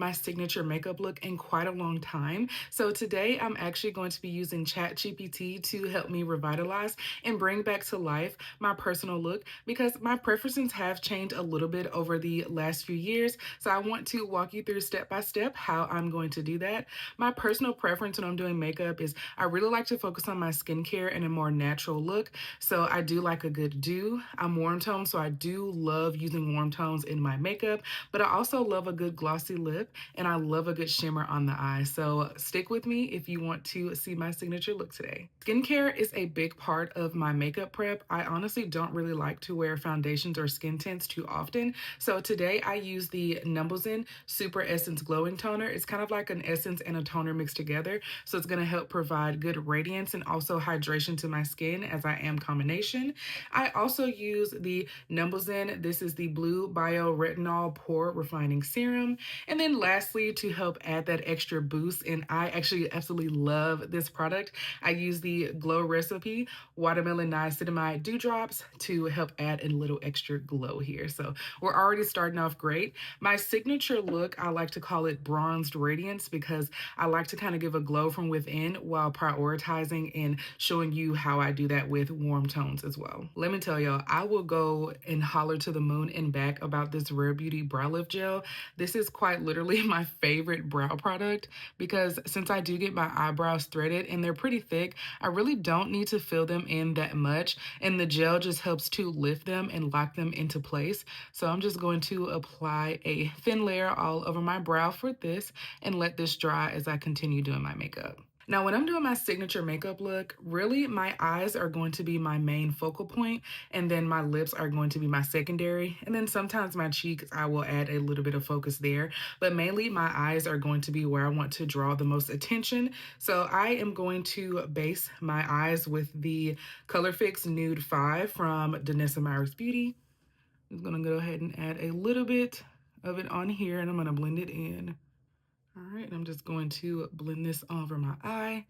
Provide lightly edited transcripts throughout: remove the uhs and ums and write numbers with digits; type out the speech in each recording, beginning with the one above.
my signature makeup look in quite a long time. So today I'm actually going to be using ChatGPT to help me revitalize and bring back to life my personal look because my preferences have changed a little bit over the last few years. So I want to walk you through step by step how I'm going to do that. My personal preference when I'm doing makeup is I really like to focus on my skincare and a more natural look. So I do like a good dew. I'm warm toned, so I do love using warm tones in my makeup, but I also love a good glossy lip and I love a good shimmer on the eye. So stick with me if you want to see my signature look today. Skincare is a big part of my makeup prep. I honestly don't really like to wear foundations or skin tints too often. So today I use the Numbuzin Super Essence Glowing Toner. It's kind of like an essence and a toner mixed together. So it's going to help provide good radiance and also hydration to my skin as I am combination. I also use the Numbuzin. This is the blue Bio-Retinol Pore Refining Serum. And then lastly, to help add that extra boost, and I actually absolutely love this product, I use the Glow Recipe Watermelon Niacinamide Dewdrops to help add a little extra glow here. So we're already starting off great. My signature look, I like to call it bronzed radiance because I like to kind of give a glow from within while prioritizing and showing you how I do that with warm tones as well. Let me tell y'all, I will go and holler to the moon and back about this Rare Beauty Brow Lift Gel. This is quite literally my favorite brow product because since I do get my eyebrows threaded and they're pretty thick, I really don't need to fill them in that much, and the gel just helps to lift them and lock them into place. So I'm just going to apply a thin layer all over my brow for this and let this dry as I continue doing my makeup. Now, when I'm doing my signature makeup look, really my eyes are going to be my main focal point, and then my lips are going to be my secondary, and then sometimes my cheeks, I will add a little bit of focus there, but mainly my eyes are going to be where I want to draw the most attention. So I am going to base my eyes with the Colorfix Nude 5 from Danessa Myricks Beauty. I'm gonna go ahead and add a little bit of it on here, and I'm gonna blend it in. All right, I'm just going to blend this over my eye.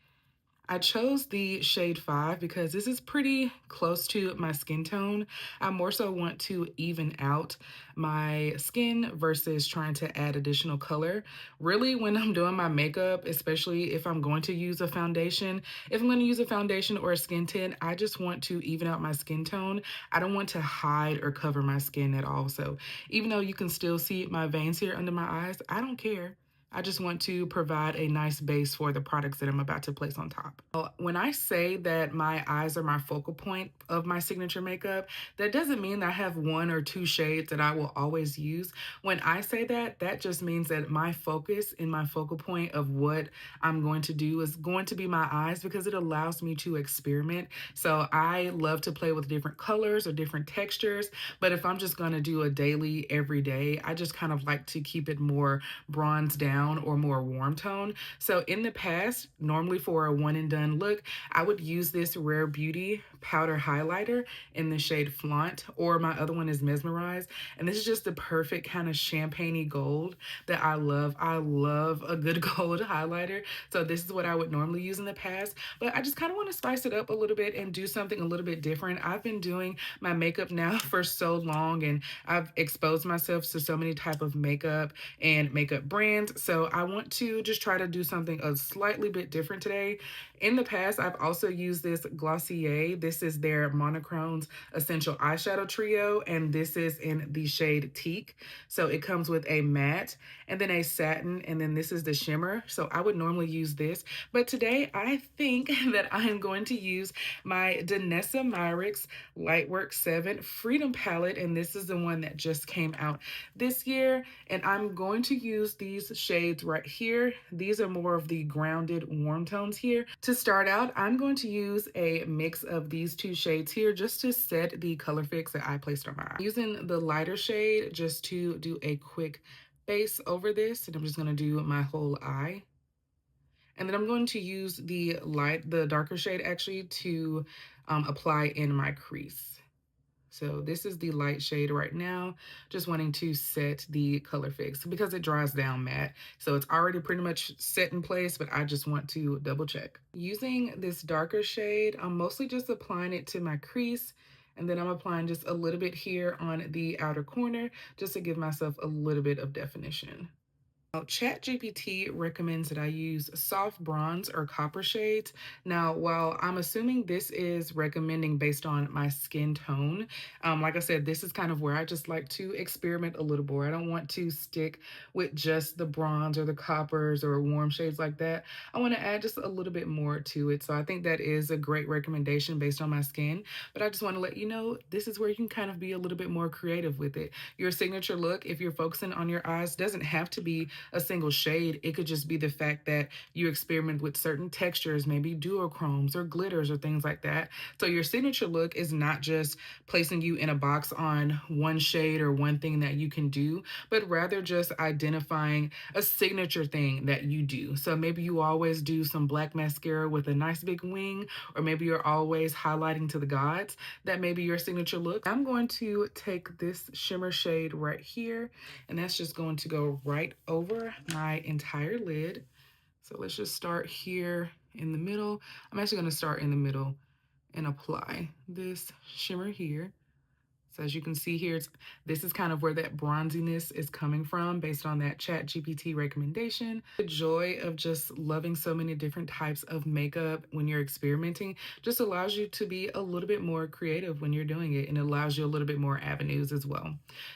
I chose the shade 5 because this is pretty close to my skin tone. I more so want to even out my skin versus trying to add additional color. Really, when I'm doing my makeup, especially if I'm going to use a foundation, if I'm going to use a foundation or a skin tint, I just want to even out my skin tone. I don't want to hide or cover my skin at all. So even though you can still see my veins here under my eyes, I don't care. I just want to provide a nice base for the products that I'm about to place on top. When I say that my eyes are my focal point of my signature makeup, that doesn't mean that I have one or two shades that I will always use. When I say that, that just means that my focus and my focal point of what I'm going to do is going to be my eyes because it allows me to experiment. So I love to play with different colors or different textures, but if I'm just going to do a daily, every day, I just kind of like to keep it more bronzed down or more warm tone. So in the past, normally for a one and done look, I would use this Rare Beauty powder highlighter in the shade Flaunt, or my other one is Mesmerize. And this is just the perfect kind of champagne-y gold that I love. I love a good gold highlighter. So this is what I would normally use in the past, but I just kind of want to spice it up a little bit and do something a little bit different. I've been doing my makeup now for so long, and I've exposed myself to so many type of makeup and makeup brands. So I want to just try to do something a slightly bit different today. In the past, I've also used this Glossier. This is their Monochrome's Essential Eyeshadow Trio, and this is in the shade Teak. So it comes with a matte and then a satin, and then this is the shimmer. So I would normally use this, but today I think that I am going to use my Danessa Myricks Lightwork VII Freedom Palette, and this is the one that just came out this year, and I'm going to use these shades right here. These are more of the grounded warm tones here. To start out, I'm going to use a mix of these two shades here just to set the color fix that I placed on my eye. Using the lighter shade just to do a quick base over this, and I'm just going to do my whole eye. And then I'm going to use the darker shade actually to apply in my crease. So this is the light shade right now, just wanting to set the color fix because it dries down matte. So it's already pretty much set in place, but I just want to double check. Using this darker shade, I'm mostly just applying it to my crease, and then I'm applying just a little bit here on the outer corner just to give myself a little bit of definition. Now, ChatGPT recommends that I use soft bronze or copper shades. Now, while I'm assuming this is recommending based on my skin tone, like I said, this is kind of where I just like to experiment a little more. I don't want to stick with just the bronze or the coppers or warm shades like that. I want to add just a little bit more to it. So I think that is a great recommendation based on my skin. But I just want to let you know this is where you can kind of be a little bit more creative with it. Your signature look, if you're focusing on your eyes, doesn't have to be a single shade. It could just be the fact that you experiment with certain textures, maybe duochromes or glitters or things like that. So your signature look is not just placing you in a box on one shade or one thing that you can do, but rather just identifying a signature thing that you do. So maybe you always do some black mascara with a nice big wing, or maybe you're always highlighting to the gods. That may be your signature look. I'm going to take this shimmer shade right here, and that's just going to go right over my entire lid. So let's just start here in the middle. I'm actually going to start in the middle and apply this shimmer here. So as you can see here, this is kind of where that bronziness is coming from based on that ChatGPT recommendation. The joy of just loving so many different types of makeup when you're experimenting just allows you to be a little bit more creative when you're doing it, and it allows you a little bit more avenues as well.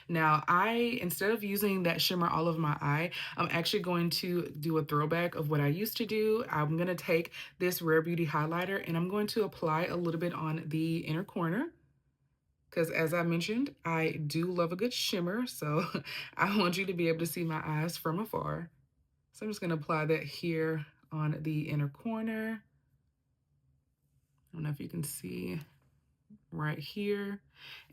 Now, instead of using that shimmer all over my eye, I'm actually going to do a throwback of what I used to do. I'm going to take this Rare Beauty highlighter and I'm going to apply a little bit on the inner corner, because as I mentioned, I do love a good shimmer, so I want you to be able to see my eyes from afar. So I'm just going to apply that here on the inner corner. I don't know if you can see right here.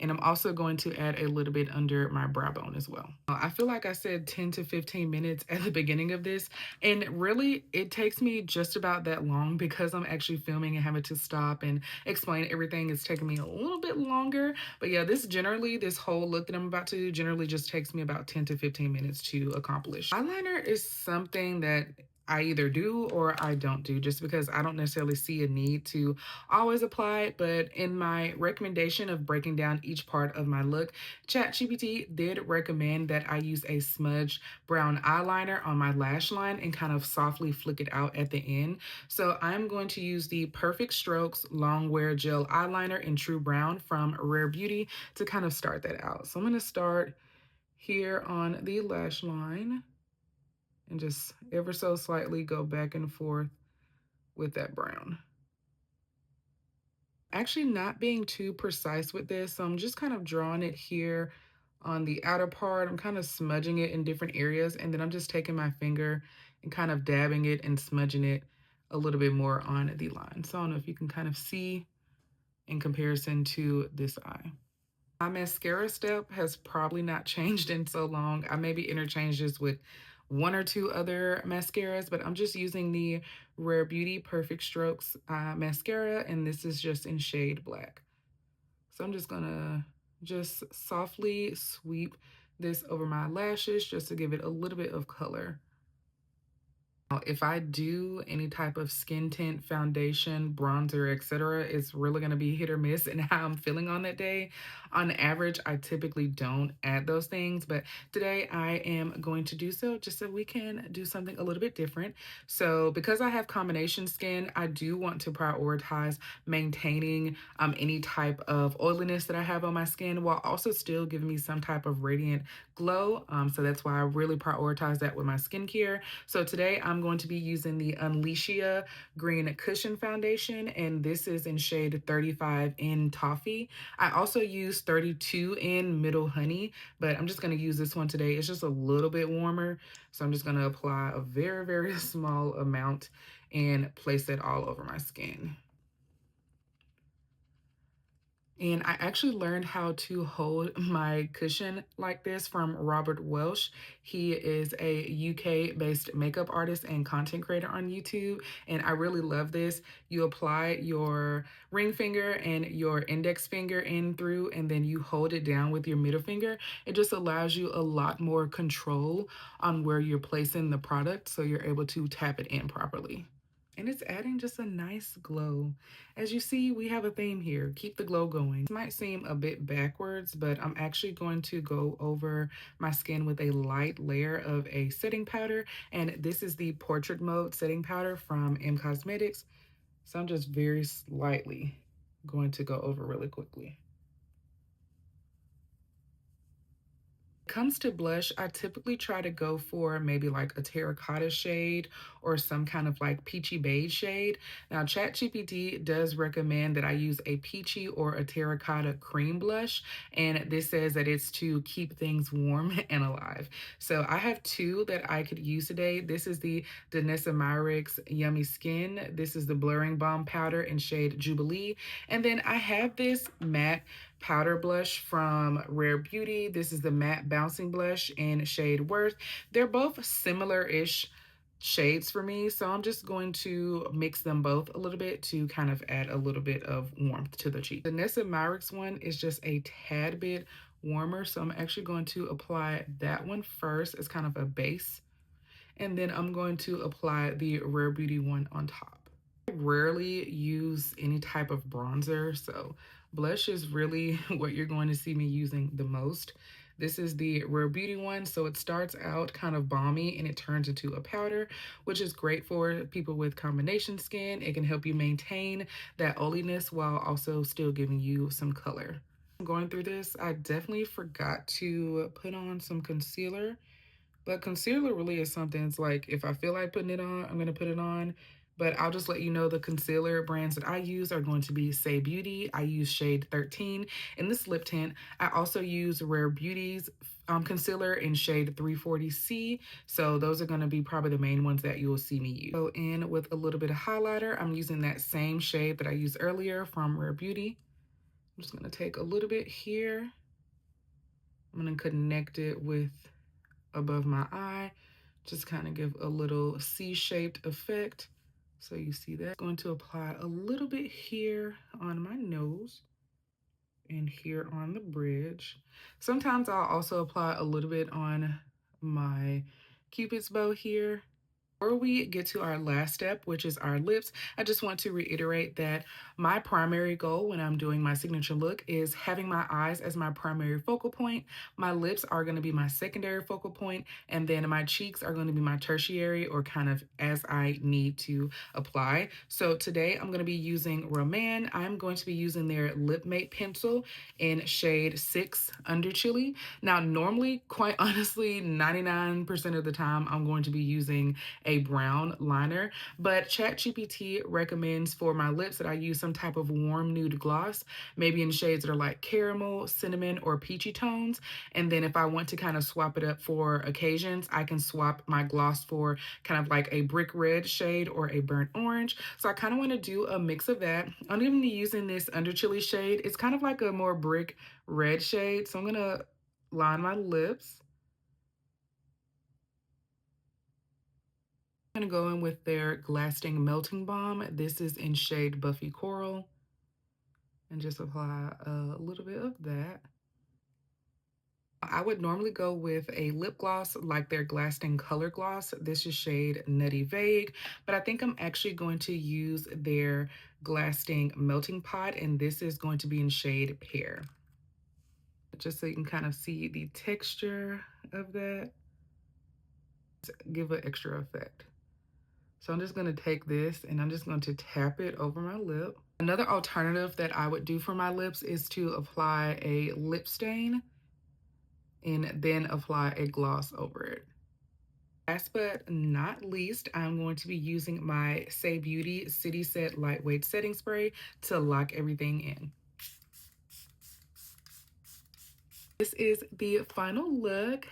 And I'm also going to add a little bit under my brow bone as well. I feel like I said 10 to 15 minutes at the beginning of this, and really it takes me just about that long because I'm actually filming and having to stop and explain everything. It's taking me a little bit longer, but yeah, this whole look that I'm about to do generally just takes me about 10 to 15 minutes to accomplish. Eyeliner is something that I either do or I don't do, just because I don't necessarily see a need to always apply it. But in my recommendation of breaking down each part of my look, ChatGPT did recommend that I use a smudged brown eyeliner on my lash line and kind of softly flick it out at the end. So I'm going to use the Perfect Strokes Long Wear Gel Eyeliner in True Brown from Rare Beauty to kind of start that out. So I'm going to start here on the lash line and just ever so slightly go back and forth with that brown. Actually not being too precise with this, so I'm just kind of drawing it here on the outer part. I'm kind of smudging it in different areas, and then I'm just taking my finger and kind of dabbing it and smudging it a little bit more on the line. So I don't know if you can kind of see in comparison to this eye. My mascara step has probably not changed in so long. I maybe interchanged this with one or two other mascaras, but I'm just using the Rare Beauty Perfect Strokes mascara, and this is just in shade black. So I'm just gonna just softly sweep this over my lashes just to give it a little bit of color. If I do any type of skin tint, foundation, bronzer, etc., it's really going to be hit or miss in how I'm feeling on that day. On average, I typically don't add those things, but today I am going to do so just so we can do something a little bit different. So because I have combination skin, I do want to prioritize maintaining any type of oiliness that I have on my skin while also still giving me some type of radiant glow. So that's why I really prioritize that with my skincare. So today I'm going to be using the Unleashia Green Cushion Foundation, and this is in shade 35 in Toffee. I also use 32 in Middle Honey, but I'm just going to use this one today. It's just a little bit warmer, so I'm just going to apply a very, very small amount and place it all over my skin. And I actually learned how to hold my cushion like this from Robert Welsh. He is a UK-based makeup artist and content creator on YouTube, and I really love this. You apply your ring finger and your index finger in through, and then you hold it down with your middle finger. It just allows you a lot more control on where you're placing the product, so you're able to tap it in properly. and it's adding just a nice glow. As you see, we have a theme here. Keep the glow going. This might seem a bit backwards, but I'm actually going to go over my skin with a light layer of a setting powder, and this is the Portrait Mode setting powder from M Cosmetics. So I'm just very slightly going to go over really quickly. Comes to blush, I typically try to go for maybe like a terracotta shade or some kind of like peachy beige shade. Now, ChatGPT does recommend that I use a peachy or a terracotta cream blush, and this says that it's to keep things warm and alive. So I have two that I could use today. This is the Danessa Myricks Yummy Skin. This is the Blurring Balm Powder in shade Jubilee. And then I have this matte powder blush from Rare Beauty. This is the matte bouncing blush in shade Worth. They're both similar-ish shades for me, so I'm just going to mix them both a little bit to kind of add a little bit of warmth to the cheek. The Nessa Myricks one is just a tad bit warmer, so I'm actually going to apply that one first as kind of a base, and then I'm going to apply the Rare Beauty one on top. I rarely use any type of bronzer, so blush is really what you're going to see me using the most. This is the Rare Beauty one, so it starts out kind of balmy and it turns into a powder, which is great for people with combination skin. It can help you maintain that oiliness while also still giving you some color. Going through this, I definitely forgot to put on some concealer. But concealer really is something, it's like if I feel like putting it on, I'm going to put it on. But I'll just let you know the concealer brands that I use are going to be Saie Beauty. I use shade 13 in this lip tint. I also use Rare Beauty's concealer in shade 340C. So those are going to be probably the main ones that you will see me use. Go in with a little bit of highlighter. I'm using that same shade that I used earlier from Rare Beauty. I'm just going to take a little bit here. I'm going to connect it with above my eye, just kind of give a little C-shaped effect. So you see that. I'm going to apply a little bit here on my nose and here on the bridge. Sometimes I'll also apply a little bit on my Cupid's bow here. Before we get to our last step, which is our lips, I just want to reiterate that my primary goal when I'm doing my signature look is having my eyes as my primary focal point. My lips are going to be my secondary focal point, and then my cheeks are going to be my tertiary, or kind of as I need to apply. So today I'm going to be using Rom&nd. I'm going to be using their Lip Mate pencil in shade 6 Under Chili. Now, normally, quite honestly, 99% of the time, I'm going to be using a brown liner, but ChatGPT recommends for my lips that I use some type of warm nude gloss, maybe in shades that are like caramel, cinnamon, or peachy tones. And then if I want to kind of swap it up for occasions, I can swap my gloss for kind of like a brick red shade or a burnt orange. So I kind of want to do a mix of that. I'm going to be using this Under Chili shade. It's kind of like a more brick red shade. So I'm going to line my lips. I'm going to go in with their Glasting Melting Balm. This is in shade Buffy Coral. And just apply a little bit of that. I would normally go with a lip gloss like their Glasting Color Gloss. This is shade Nutty Vague, but I think I'm actually going to use their Glasting Melting Pot, and this is going to be in shade Pear. Just so you can kind of see the texture of that. Give an extra effect. So I'm just going to take this and I'm just going to tap it over my lip. Another alternative that I would do for my lips is to apply a lip stain and then apply a gloss over it. Last but not least, I'm going to be using my Saie Beauty CitySet Lightweight Setting Spray to lock everything in. This is the final look.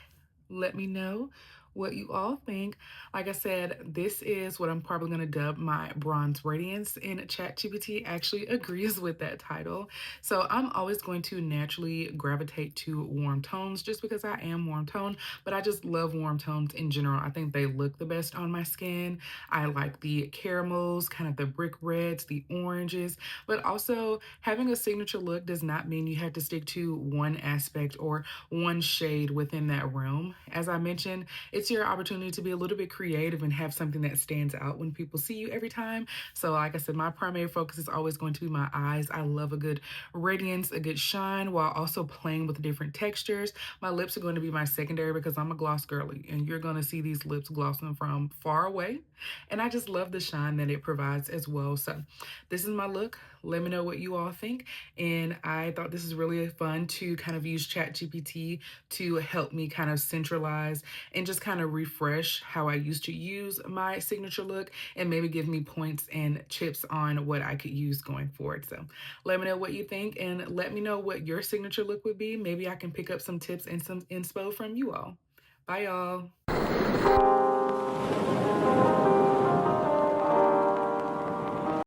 Let me know what you all think. Like I said, this is what I'm probably going to dub my bronze radiance, and ChatGPT actually agrees with that title. So I'm always going to naturally gravitate to warm tones just because I am warm tone, but I just love warm tones in general. I think they look the best on my skin. I like the caramels, kind of the brick reds, the oranges, but also having a signature look does not mean you have to stick to one aspect or one shade within that realm. As I mentioned, it's your opportunity to be a little bit creative and have something that stands out when people see you every time. So like I said, my primary focus is always going to be my eyes. I love a good radiance, a good shine, while also playing with different textures. My lips are going to be my secondary because I'm a gloss girly, and you're going to see these lips glossing from far away. And I just love the shine that it provides as well. So this is my look. Let me know what you all think. And I thought this is really fun to kind of use ChatGPT to help me kind of centralize and just kind of refresh how I used to use my signature look, and maybe give me points and tips on what I could use going forward. So let me know what you think, and let me know what your signature look would be. Maybe I can pick up some tips and some inspo from you all. Bye, y'all.